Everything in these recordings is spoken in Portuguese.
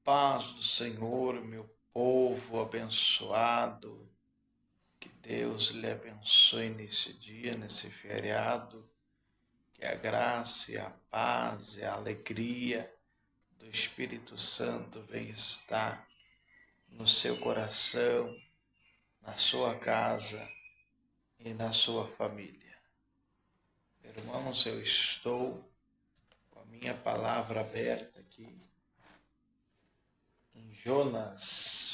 Paz do Senhor, meu povo abençoado, que Deus lhe abençoe nesse dia, nesse feriado, que a graça e a paz e a alegria do Espírito Santo venha estar no seu coração, na sua casa e na sua família. Irmãos, eu estou com a minha palavra aberta aqui em Jonas.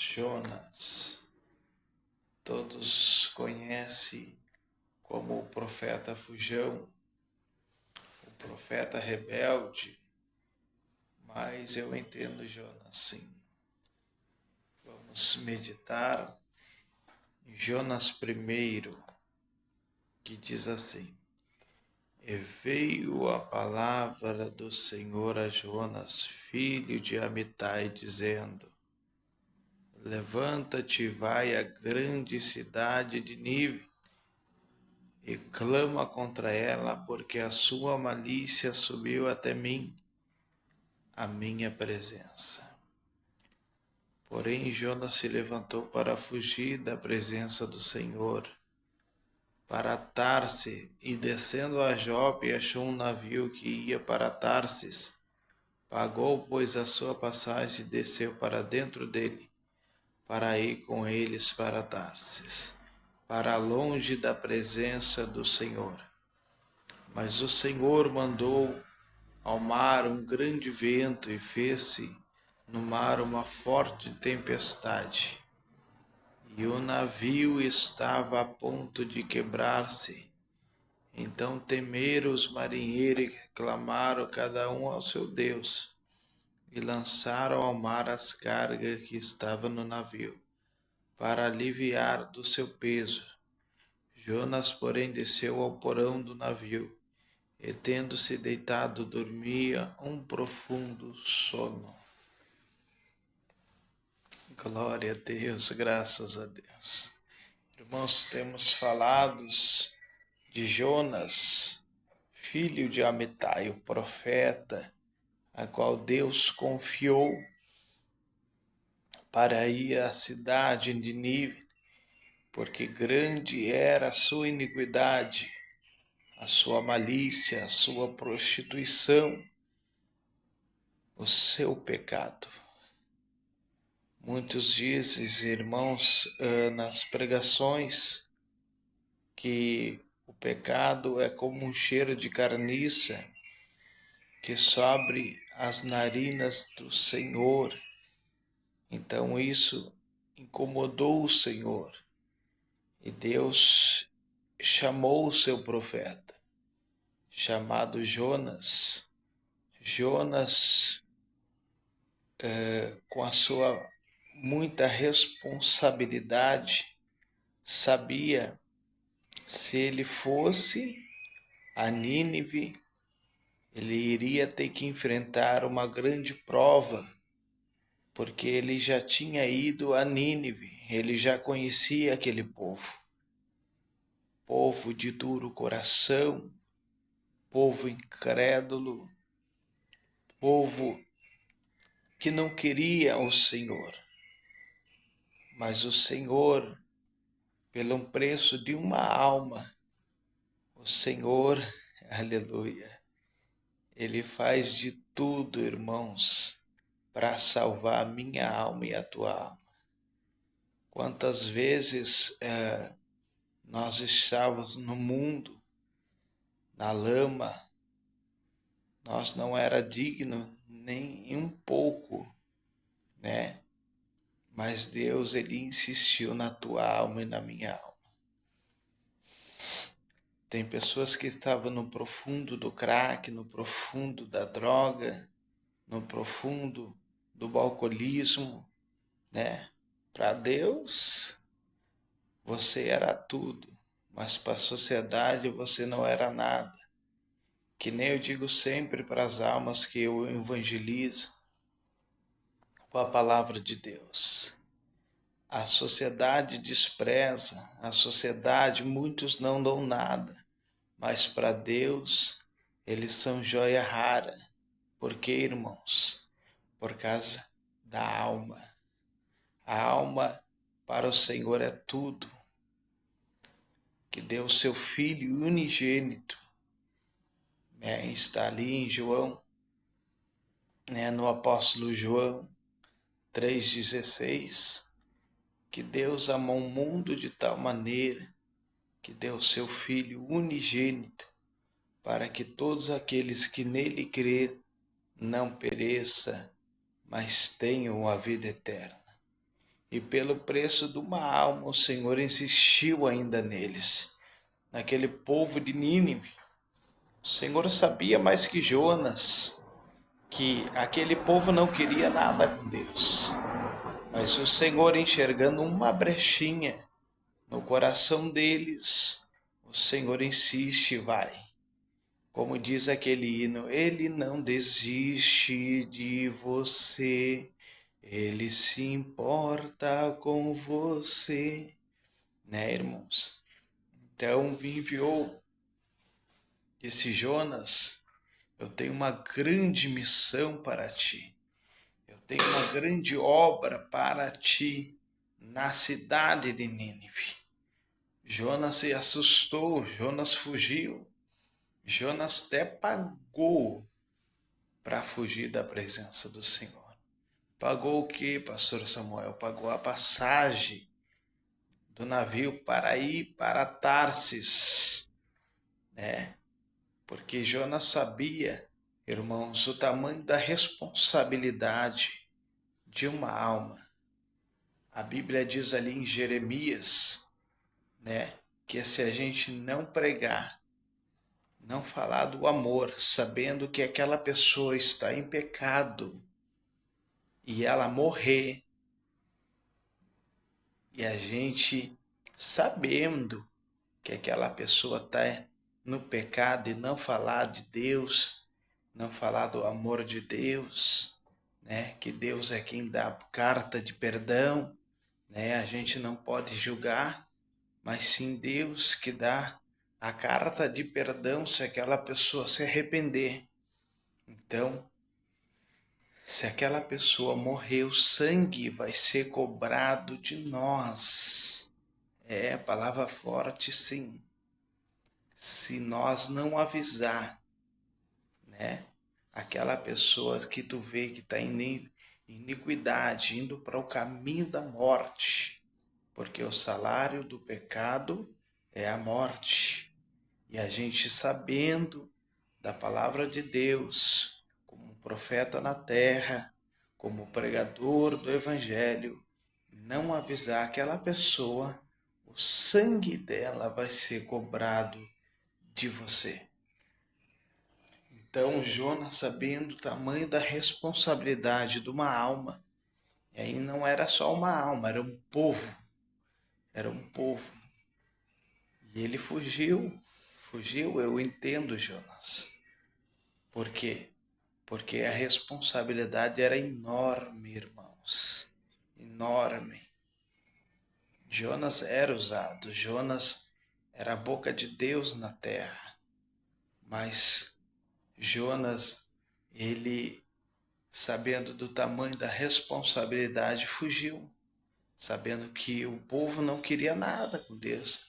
Todos conhecem como o profeta Fujão, o profeta rebelde, mas eu entendo Jonas sim. Vamos meditar em Jonas 1, que diz assim: E veio a palavra do Senhor a Jonas, filho de Amitai, dizendo: Levanta-te e vai à grande cidade de Nínive, e clama contra ela, porque a sua malícia subiu até mim, a minha presença. Porém, Jonas se levantou para fugir da presença do Senhor, para Tarse, e descendo a Jope, achou um navio que ia para Tarsis. Pagou, pois, a sua passagem e desceu para dentro dele, para ir com eles para Tarsis, para longe da presença do Senhor. Mas o Senhor mandou ao mar um grande vento e fez-se no mar uma forte tempestade. E o navio estava a ponto de quebrar-se. Então temeram os marinheiros e clamaram cada um ao seu Deus, e lançaram ao mar as cargas que estavam no navio, para aliviar do seu peso. Jonas, porém, desceu ao porão do navio, e tendo-se deitado, dormia um profundo sono. Glória a Deus, graças a Deus. Irmãos, temos falado de Jonas, filho de Amitai, o profeta, a qual Deus confiou para ir à cidade de Nínive, porque grande era a sua iniquidade, a sua malícia, a sua prostituição, o seu pecado. Muitos dizem, irmãos, nas pregações, que o pecado é como um cheiro de carniça que sobe as narinas do Senhor. Então isso incomodou o Senhor, e Deus chamou o seu profeta, chamado Jonas. Jonas, com a sua muita responsabilidade, sabia se ele fosse a Nínive, ele iria ter que enfrentar uma grande prova, porque ele já tinha ido a Nínive, ele já conhecia aquele povo de duro coração, povo incrédulo, povo que não queria o Senhor. Mas o Senhor, pelo preço de uma alma, o Senhor, aleluia, Ele faz de tudo, irmãos, para salvar a minha alma e a tua alma. Quantas vezes nós estávamos no mundo, na lama, nós não era digno nem um pouco, né? Mas Deus, Ele insistiu na tua alma e na minha alma. Tem pessoas que estavam no profundo do crack, no profundo da droga, no profundo do alcoolismo, né? Para Deus, você era tudo, mas para a sociedade você não era nada. Que nem eu digo sempre para as almas que eu evangelizo com a palavra de Deus. A sociedade despreza, a sociedade, muitos não dão nada, mas para Deus eles são joia rara. Por quê, irmãos? Por causa da alma. A alma para o Senhor é tudo. Que deu o seu Filho unigênito, né? Está ali em João, né? No apóstolo João 3,16, que Deus amou o mundo de tal maneira que deu o seu Filho unigênito, para que todos aqueles que nele crê não pereça, mas tenham a vida eterna. E pelo preço de uma alma, o Senhor insistiu ainda neles, naquele povo de Nínive. O Senhor sabia mais que Jonas que aquele povo não queria nada com Deus. Mas o Senhor, enxergando uma brechinha no coração deles, o Senhor insiste e vai. Como diz aquele hino, Ele não desiste de você, Ele se importa com você, né, irmãos? Então enviou esse Jonas: eu tenho uma grande missão para ti, eu tenho uma grande obra para ti na cidade de Nínive. Jonas se assustou, Jonas fugiu, Jonas até pagou para fugir da presença do Senhor. Pagou o que, pastor Samuel? Pagou a passagem do navio para ir para Tarsis, né? Porque Jonas sabia, irmãos, o tamanho da responsabilidade de uma alma. A Bíblia diz ali em Jeremias, né, que se a gente não pregar, não falar do amor, sabendo que aquela pessoa está em pecado e ela morrer, e a gente sabendo que aquela pessoa está no pecado e não falar de Deus, não falar do amor de Deus, né? Que Deus é quem dá a carta de perdão, né? A gente não pode julgar, mas sim Deus que dá a carta de perdão se aquela pessoa se arrepender. Então, se aquela pessoa morrer, o sangue vai ser cobrado de nós. É palavra forte, sim. Se nós não avisar, né, aquela pessoa que tu vê que está em iniquidade, indo para o caminho da morte, porque o salário do pecado é a morte. E a gente, sabendo da palavra de Deus, como profeta na terra, como pregador do evangelho, não avisar aquela pessoa, o sangue dela vai ser cobrado de você. Então Jonas, sabendo o tamanho da responsabilidade de uma alma, e aí não era só uma alma, era um povo, era um povo. E ele fugiu, eu entendo, Jonas. Por quê? Porque a responsabilidade era enorme, irmãos, enorme. Jonas era usado, Jonas era a boca de Deus na terra, mas Jonas, ele, sabendo do tamanho da responsabilidade, fugiu, sabendo que o povo não queria nada com Deus.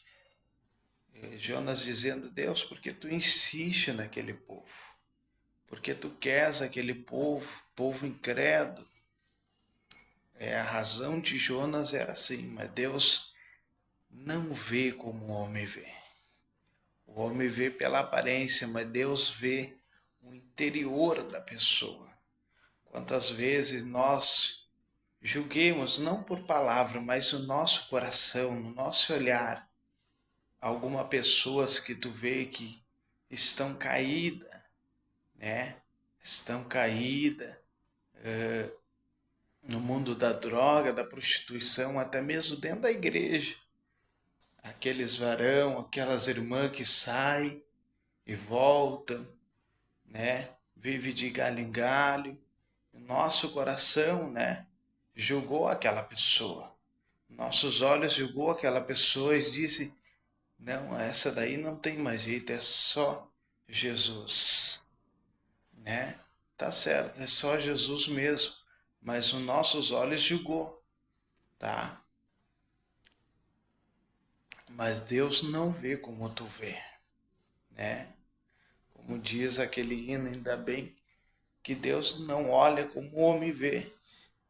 Jonas dizendo: Deus, por que tu insiste naquele povo? Porque tu queres aquele povo incrédulo. A razão de Jonas era assim, mas Deus não vê como o homem vê. O homem vê pela aparência, mas Deus vê o interior da pessoa. Quantas vezes nós julguemos, não por palavra, mas no nosso coração, no nosso olhar, algumas pessoas que tu vê que estão caídas, né? Estão caídas no mundo da droga, da prostituição, até mesmo dentro da igreja. Aqueles varão, aquelas irmãs que saem e voltam, né? Vive de galho em galho. O nosso coração, né, julgou aquela pessoa. Nossos olhos julgou aquela pessoa e disse: não, essa daí não tem mais jeito, é só Jesus, né? Tá certo, é só Jesus mesmo. mas os nossos olhos julgou, tá? Mas Deus não vê como tu vê, né? Como diz aquele hino, ainda bem que Deus não olha como o homem vê.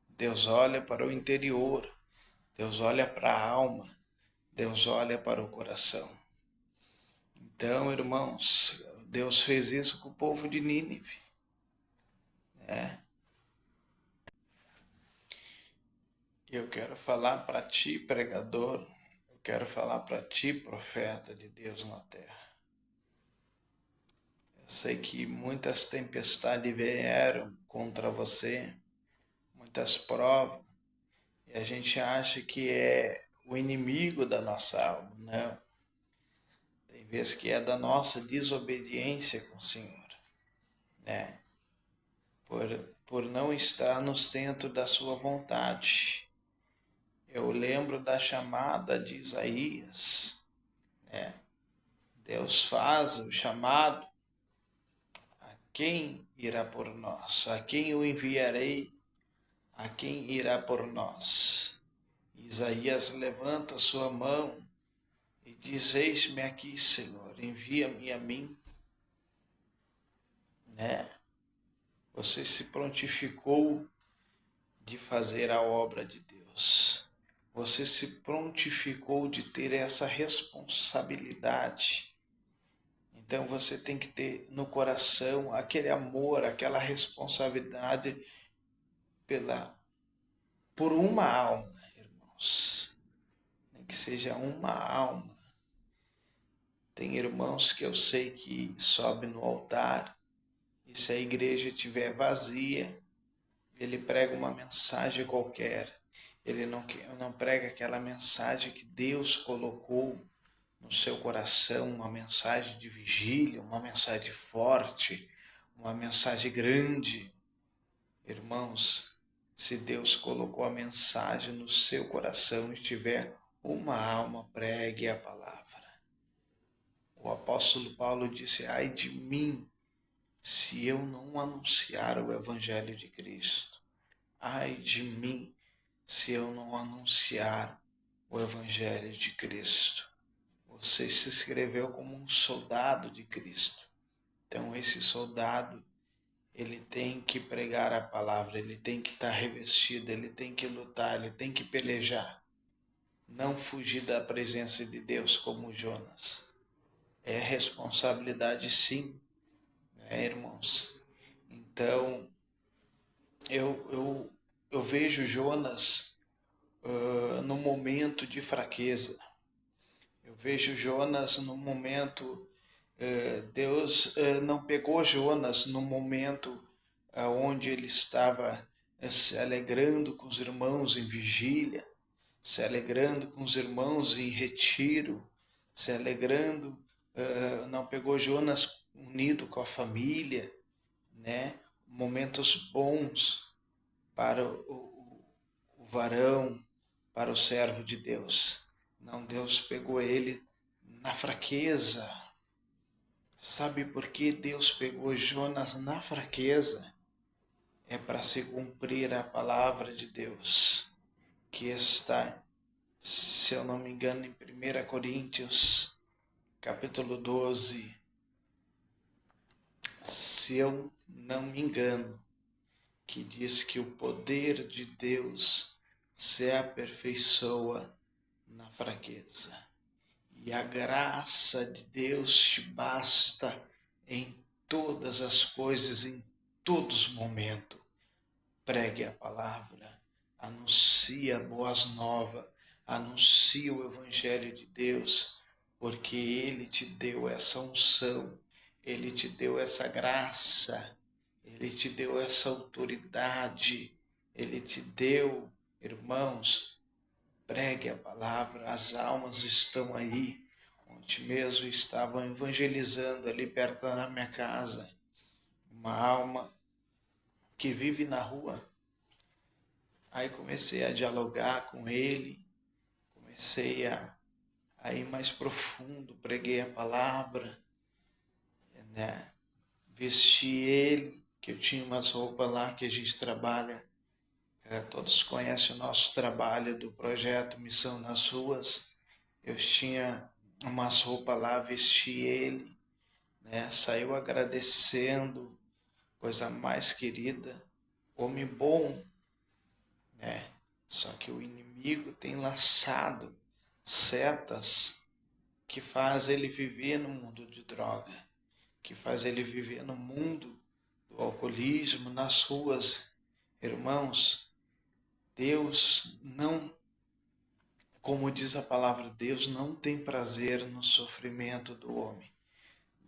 Deus olha para o interior, Deus olha para a alma, Deus olha para o coração. Então, irmãos, Deus fez isso com o povo de Nínive, né? Eu quero falar para ti, pregador, eu quero falar para ti, profeta de Deus na terra. Eu sei que muitas tempestades vieram contra você, muitas provas, e a gente acha que é o inimigo da nossa alma. Não. Tem vezes que é da nossa desobediência com o Senhor, né? Por não estar no centro da sua vontade. Eu lembro da chamada de Isaías, né? Deus faz o chamado: a quem irá por nós? A quem eu enviarei? A quem irá por nós? Isaías levanta sua mão e diz: eis-me aqui, Senhor, envia-me a mim, né? Você se prontificou de fazer a obra de Deus. Você se prontificou de ter essa responsabilidade. Então você tem que ter no coração aquele amor, aquela responsabilidade por uma alma, irmãos. Nem que seja uma alma. Tem irmãos que eu sei que sobem no altar e se a igreja estiver vazia, ele prega uma mensagem qualquer. Ele não prega aquela mensagem que Deus colocou no seu coração, uma mensagem de vigília, uma mensagem forte, uma mensagem grande. Irmãos, se Deus colocou a mensagem no seu coração e tiver uma alma, pregue a palavra. O apóstolo Paulo disse: ai de mim, se eu não anunciar o evangelho de Cristo. Ai de mim, se eu não anunciar o evangelho de Cristo. Você se inscreveu como um soldado de Cristo. Então esse soldado, ele tem que pregar a palavra, ele tem que estar revestido, ele tem que lutar, ele tem que pelejar. Não fugir da presença de Deus como Jonas. É responsabilidade sim, né, irmãos? Então, eu vejo Jonas no momento de fraqueza. Eu vejo Jonas no momento. Deus não pegou Jonas no momento onde ele estava se alegrando com os irmãos em vigília, se alegrando com os irmãos em retiro, se alegrando. Não pegou Jonas unido com a família, né? Momentos bons para o varão, para o servo de Deus. Não, Deus pegou ele na fraqueza. Sabe por que Deus pegou Jonas na fraqueza? É para se cumprir a palavra de Deus, que está, se eu não me engano, em 1 Coríntios, capítulo 12. Se eu não me engano, que diz que o poder de Deus se aperfeiçoa na fraqueza. E a graça de Deus te basta em todas as coisas, em todos os momentos. Pregue a palavra, anuncie a boas novas, anuncie o Evangelho de Deus, porque Ele te deu essa unção, Ele te deu essa graça, Ele te deu essa autoridade, Ele te deu, irmãos, pregue a palavra, as almas estão aí. Ontem mesmo estavam evangelizando ali perto da minha casa, uma alma que vive na rua. Aí comecei a dialogar com ele, comecei a ir mais profundo, preguei a palavra, né? Vesti ele, que eu tinha umas roupas lá que a gente trabalha Todos conhecem o nosso trabalho do projeto Missão nas Ruas. Eu tinha umas roupas lá, vesti ele, né? Saiu agradecendo, coisa mais querida, homem bom, né? Só que o inimigo tem laçado setas que faz ele viver no mundo de droga, que faz ele viver no mundo do alcoolismo, nas ruas. Irmãos, Deus não, como diz a palavra, Deus não tem prazer no sofrimento do homem.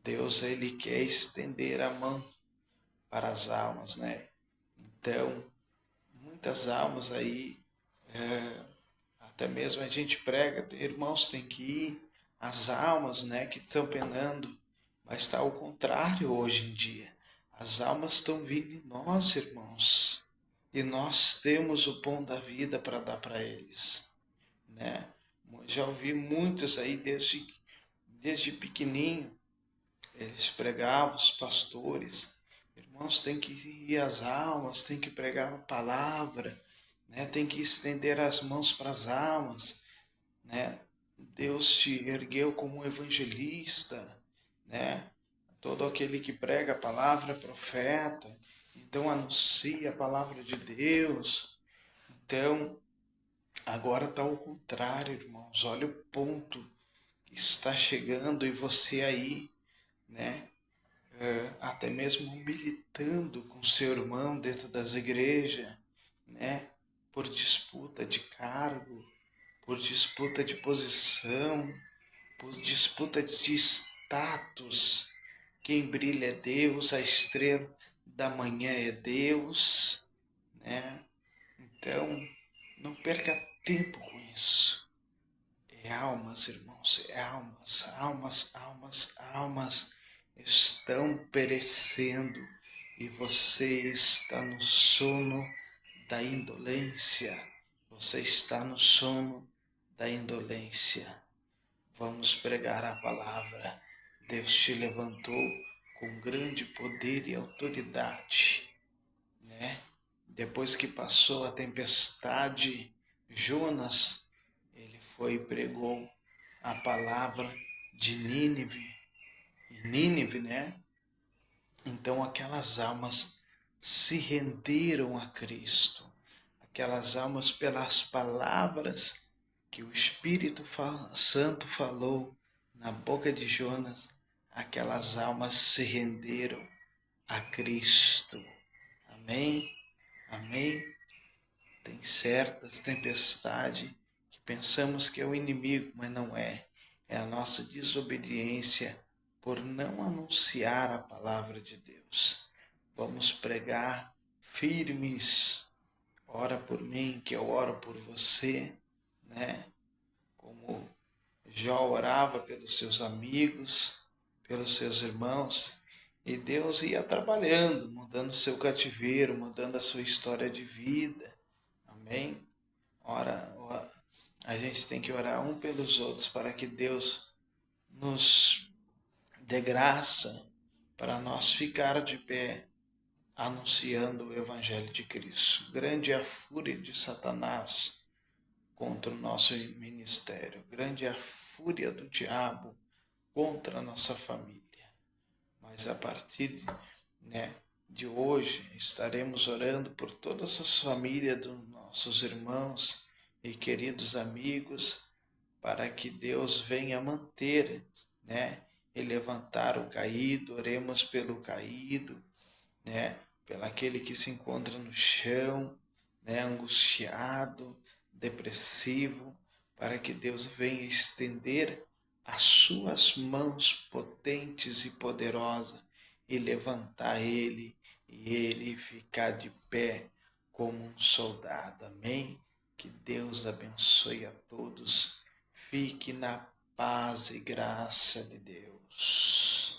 Deus, ele quer estender a mão para as almas, né? Então, muitas almas aí, até mesmo a gente prega, irmãos, tem que ir, as almas, né, que estão penando, mas está ao contrário hoje em dia. As almas estão vindo em nós, irmãos, e nós temos o pão da vida para dar para eles, né? Já ouvi muitos aí desde pequenininho, eles pregavam, os pastores, irmãos, tem que ir às almas, tem que pregar a palavra, né? Tem que estender as mãos para as almas, né? Deus te ergueu como um evangelista, né? Todo aquele que prega a palavra é profeta, então anuncia a palavra de Deus. Então, agora está ao contrário, irmãos. Olha o ponto que está chegando e você aí, né? Até mesmo militando com seu irmão dentro das igrejas, né? Por disputa de cargo, por disputa de posição, por disputa de status. Quem brilha é Deus, a estrela da manhã é Deus, né? Então, não perca tempo com isso. É almas, irmãos, é almas, almas, almas, almas estão perecendo e você está no sono da indolência. Você está no sono da indolência. Vamos pregar a palavra. Deus te levantou com grande poder e autoridade, né? Depois que passou a tempestade, Jonas, ele foi e pregou a palavra de Nínive. E Nínive, né? Então aquelas almas se renderam a Cristo. Aquelas almas pelas palavras que o Espírito Santo falou na boca de Jonas, aquelas almas se renderam a Cristo. Amém? Amém? Tem certas tempestades que pensamos que é o inimigo, mas não é. É a nossa desobediência por não anunciar a palavra de Deus. Vamos pregar firmes. Ora por mim, que eu oro por você, né? Como Jó orava pelos seus amigos, pelos seus irmãos, e Deus ia trabalhando, mudando seu cativeiro, mudando a sua história de vida. Amém? Ora, a gente tem que orar um pelos outros para que Deus nos dê graça para nós ficar de pé anunciando o Evangelho de Cristo. Grande é a fúria de Satanás contra o nosso ministério. Grande é a fúria do diabo contra a nossa família. Mas a partir de hoje estaremos orando por todas as famílias dos nossos irmãos e queridos amigos, para que Deus venha manter, né, e levantar o caído. Oremos pelo caído, né, pelo aquele que se encontra no chão, né, angustiado, depressivo, para que Deus venha estender as suas mãos potentes e poderosas e levantar ele, e ele ficar de pé como um soldado. Amém? Que Deus abençoe a todos. Fique na paz e graça de Deus.